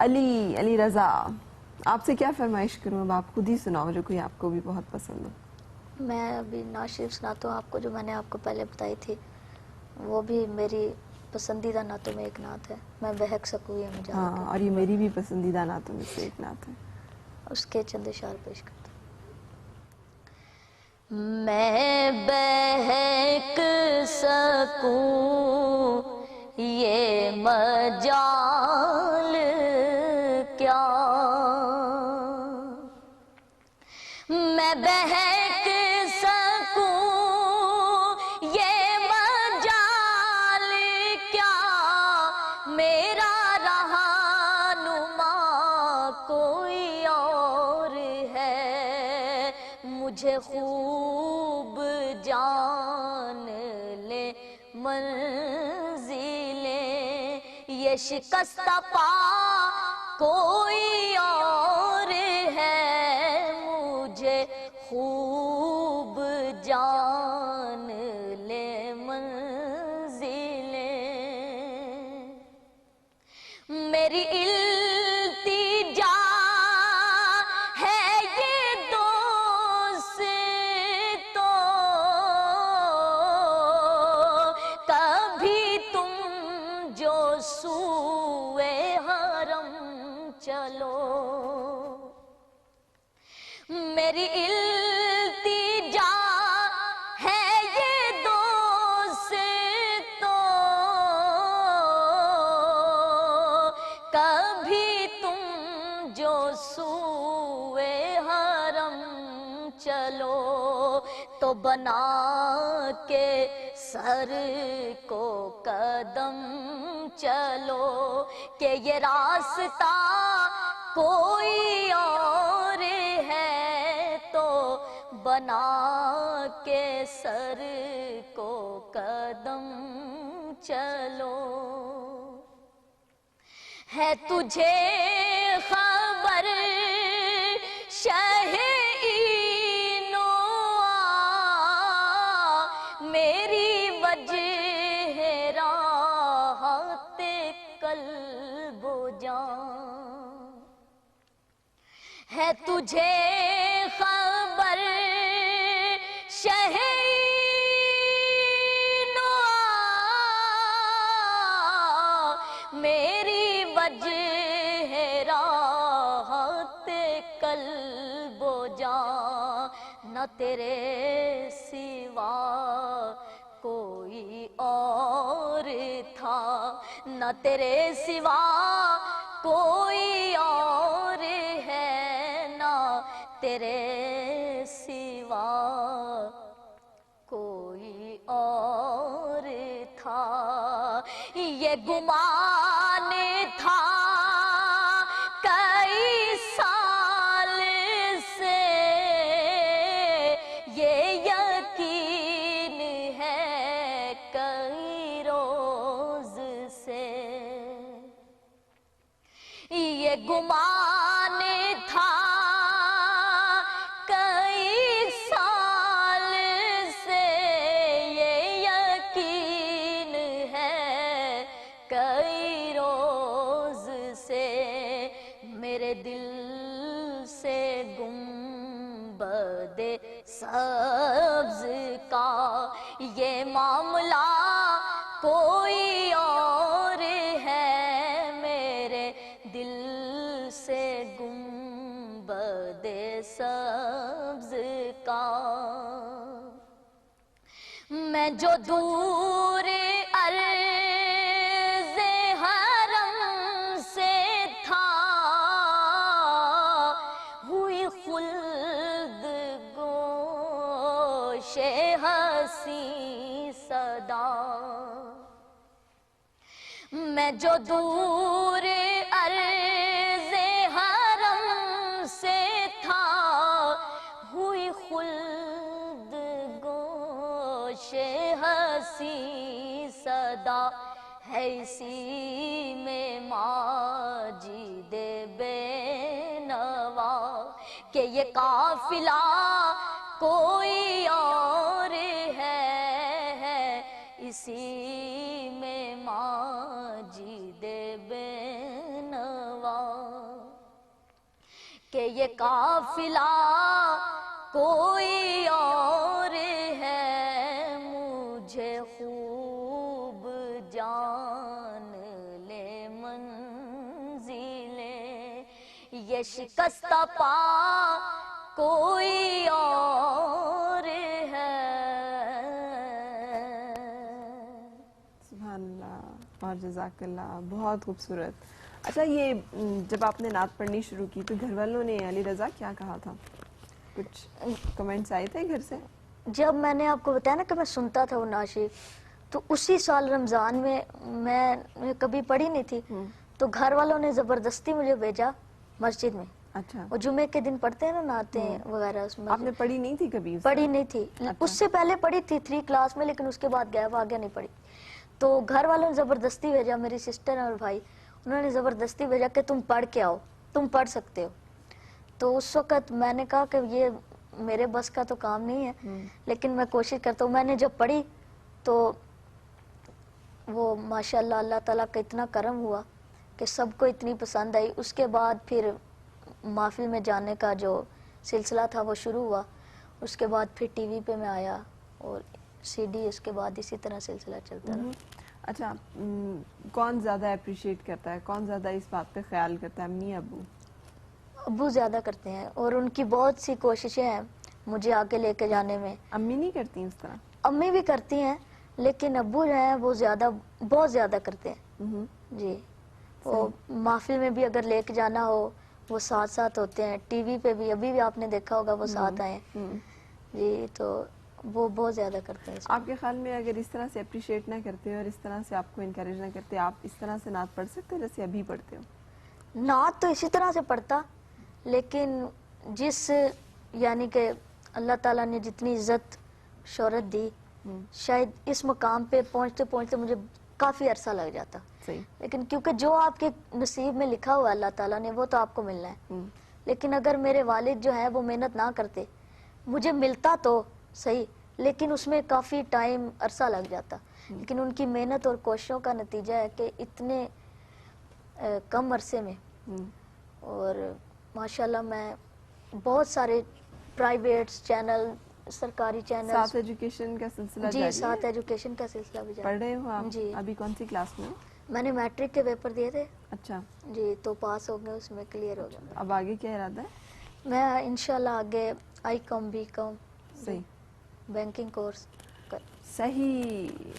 علی رضا، آپ سے کیا فرمائش کروں؟ اب آپ خود ہی سناؤ جو کوئی آپ کو بھی بہت پسند ہو۔ میں ابھی نعت شریف سناتا ہوں آپ کو، جو میں نے آپ کو پہلے بتائی تھی، وہ بھی میری پسندیدہ نعتوں میں ایک نعت ہے، میں بہک سکوں یہ مجال ہاں، اور یہ میری بھی پسندیدہ نعتوں میں سے ایک نعت ہے۔ اس کے چند اشعار پیش کرتا ہوں۔ میں بہک سکوں یہ مجال کیا، میں بہک سکوں یہ مجال کیا، میرا رہنما کوئی اور ہے، مجھے خوب جان لے منزلیں یہ شکستہ پا کوئی اور ہے، مجھے خوب جان لے منزلیں، میری التجا ہے یہ دوستو، کبھی تم جو سوئے حرم چلو، میری التجا ہے یہ دوستو، کبھی تم جو سوئے حرم چلو، تو بنا کے سر کو قدم چلو، کہ یہ راستہ کوئی اور ہے، تو بنا کے سر کو قدم چلو، ہے تجھے خبر شہ اینو میری وجہ راحت قلب و جان، ہے تجھے خبر شہ میری وجہ راحت قلب و جان، نہ تیرے سوا کوئی اور تھا، نہ تیرے سوا کوئی اور ہے، نہ تیرے سوا کوئی اور تھا، یہ گمان تھا کئی سال سے، یہ یقین ہے کئی روز سے، یہ گمان تھا کئی سال سے، یہ یقین ہے کئی روز سے، میرے دل سے گنبد سبز کا یہ معاملہ کوئی اور ہے، میرے دل سے گنبد سبز کا، میں جو دور عرض حرم سے تھا، ہوئی خلد گوش حسین صدا، میں جو دور عرض حرم سے تھا، ہوئی خلد گوش حسین صدا، ہے اسی میں ماجد بے نوا، کہ یہ قافلہ کوئی اور ہے، اسی میں ماجد بے نوا، کہ یہ قافلہ کوئی اور ہے مجھے خوب جان لے منزلیں، یہ شکستہ پا کوئی اور ہے۔ سبحان اللہ اور جزاک اللہ، بہت خوبصورت۔ اچھا یہ جب آپ نے نعت پڑھنی شروع کی تو گھر والوں نے علی رضا کیا کہا تھا؟ کچھ کمنٹس آئے تھے گھر سے؟ جب میں نے آپ کو بتایا نا کہ میں سنتا تھا وہ نعت شریف، تو اسی سال رمضان میں کبھی پڑھی نہیں تھی، تو گھر والوں نے زبردستی مجھے بھیجا مسجد میں۔ اچھا، وہ جمعے کے دن پڑھتے ہیں نا نعتیں وغیرہ، اس میں آپ نے پڑھی نہیں تھی کبھی؟ پڑھی نہیں تھی، اس سے پہلے پڑھی تھی 3 کلاس میں، لیکن اس کے بعد گیپ آ گیا، نہیں پڑھی۔ تو گھر والوں نے زبردستی بھیجا، میری سسٹر اور بھائی، انہوں نے زبردستی بھیجا کہ تم پڑھ کے آؤ، تم پڑھ سکتے ہو۔ تو اس وقت میں نے کہا کہ یہ میرے بس کا تو کام نہیں ہے، لیکن میں کوشش کرتا ہوں۔ میں نے جب پڑھی تو وہ ماشاءاللہ اللہ تعالیٰ کا اتنا کرم ہوا کہ سب کو اتنی پسند آئی۔ اس کے بعد پھر محفل میں جانے کا جو سلسلہ تھا وہ شروع ہوا، اس کے بعد پھر ٹی وی پہ میں آیا اور سی ڈی، اس کے بعد اسی طرح سلسلہ چلتا رہا۔ اچھا، کون زیادہ اپریشیٹ کرتا ہے، کون زیادہ اس بات پہ خیال کرتا ہے، امی ابو؟ ابو زیادہ کرتے ہیں، اور ان کی بہت سی کوششیں ہیں مجھے آگے لے کے جانے میں۔ امی نہیں کرتی اس طرح؟ امی بھی کرتی ہیں، لیکن ابو جو ہیں وہ بہت زیادہ کرتے ہیں جی۔ وہ محفل میں بھی اگر لے کے جانا ہو وہ ساتھ ساتھ ہوتے ہیں، ٹی وی پہ بھی ابھی بھی آپ نے دیکھا ہوگا وہ ساتھ آئے جی، تو وہ بہت زیادہ کرتے ہیں۔ آپ کے خیال میں اگر اس طرح سے اپریشیٹ نہ کرتے اور اس طرح سے آپ کو انکریج نہ کرتے، آپ اس طرح سے نعت پڑھ سکتے جیسے ابھی پڑھتے ہو؟ نعت تو اسی طرح سے پڑھتا، لیکن جس یعنی کہ اللہ تعالیٰ نے جتنی عزت شہرت دی، شاید اس مقام پہ پہنچتے پہنچتے مجھے کافی عرصہ لگ جاتا، صحیح، لیکن کیونکہ جو آپ کے نصیب میں لکھا ہوا اللہ تعالیٰ نے وہ تو آپ کو ملنا ہے۔ لیکن اگر میرے والد جو ہے وہ محنت نہ کرتے، مجھے ملتا تو صحیح، لیکن اس میں کافی ٹائم عرصہ لگ جاتا۔ لیکن ان کی محنت اور کوششوں کا نتیجہ ہے کہ اتنے کم عرصے میں، اور ماشاءاللہ میں بہت سارے پرائیویٹ چینل، سرکاری چینل، ساتھ ایجوکیشن کا سلسلہ جی جاری ساتھ ہے؟ ایجوکیشن کا سلسلہ بھی جاری پڑھ رہے ہو آپ؟ جی، ابھی کون سی کلاس میں؟ میں نے میٹرک کے پیپر دیے تھے اچھا، جی، تو پاس ہو گئے، اس میں کلیئر ہو گیا۔ اب آگے کیا ارادہ ہے؟ میں انشاءاللہ آگے آئی کام، بی کام، صحیح، بینکنگ کورس صحیح۔